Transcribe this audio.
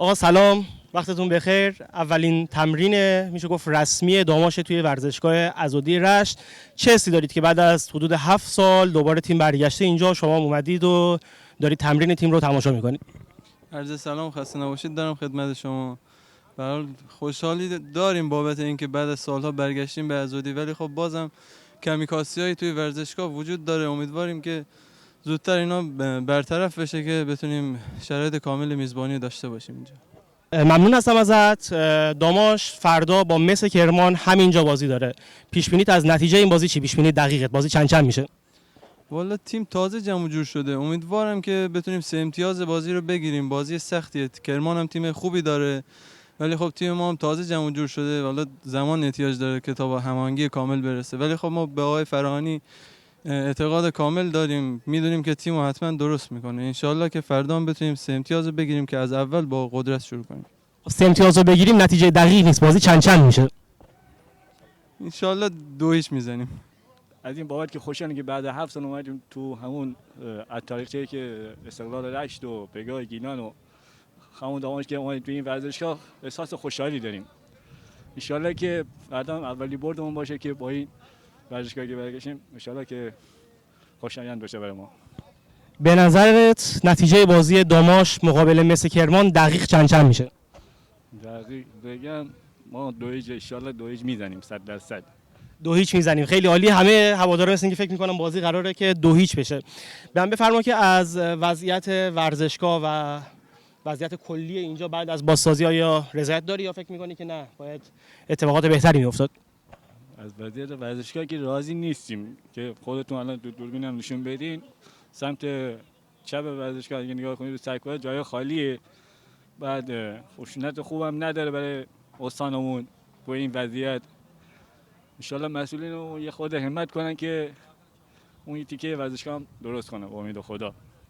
آقا سلام، وقتتون بخیر. اولین تمرین میشه گفت رسمی داماش توی ورزشگاه عضدی رشت. چه حسی دارید که بعد از حدود 7 سال دوباره تیم برگشته اینجا، شما اومدید و دارید تمرین تیم رو تماشا میکنید؟ عرض سلام، خسته نباشید دارم خدمت شما. به هر حال خوشحالی داریم بابت اینکه بعد از سالها برگشتیم به عضدی، ولی خب بازم کمی کاسی‌هایی توی ورزشگاه وجود داره. امیدواریم که زودتر اینا برطرف بشه که بتونیم شرایط کامل میزبانی داشته باشیم اینجا. ممنون هستم ازت. داماش فردا با مس کرمان همینجا بازی داره. پیش بینیت از نتیجه این بازی چی؟ پیش بینی دقیقت بازی چند میشه؟ والا تیم تازه جمع و جور شده، امیدوارم که بتونیم 3 امتیاز بازی رو بگیریم. بازی سختیه، کرمان هم تیم خوبی داره، ولی خب تیم ما هم تازه جمع و جور شده، والا زمان احتیاج داره که تا با هماهنگی کامل برسه. ولی خب ما به آقای فراهانی اعتقاد کامل داریم، میدونیم که تیم حتما درست میکنه. انشالله که فردا هم بتونیم 3 امتیاز رو بگیریم که از اول با قدرت شروع کنیم. 3 امتیاز رو بگیریم نتیجه دقیق نیست، بازی چند میشه؟ انشالله 2-0 میزنیم. از این بابت که خوشحالم که بعد 7 سال اومدیم تو همون تاریخچه‌ای که استقلال رشت و پگاه گیلان و همون داماش که اومدیم تو این ورزشگاه، احساس خوشحالی داریم. ان که بعدا اولی بردمون باشه که با این ورزشگاهی که برگشتیم، ان که خوشایند باشه برای ما. به نظرت نتیجه بازی داماش مقابل مس کرمان دقیق چند میشه؟ دقیق بگم ما 2-0 ان 2-0 میزنیم 100%. 2-0 میزنیم. خیلی عالی. همه هوادارا مثل اینکه فکر میکنن بازی قراره که 2-0 بشه. به من بفرما که از وضعیت ورزشگاه و وضعیت کلی اینجا بعد از بازسازی آیا رضایت داری یا فکر میکنی که نه باید اتفاقات بهتری میافتاد؟ از وضعیت ورزشگاه که راضی نیستیم که خودتون الان تو دوربین هم نشون بدین. سمت چپ ورزشگاه اگه نگاه کنید رو سرکوه جای خالیه، بعد خشونت خوبم نداره برای استانمون. با این وضعیت انشالله مسئولین رو یه خود همت کنن که اون تیکه ورزشگاه هم درست کنه با امید خدا.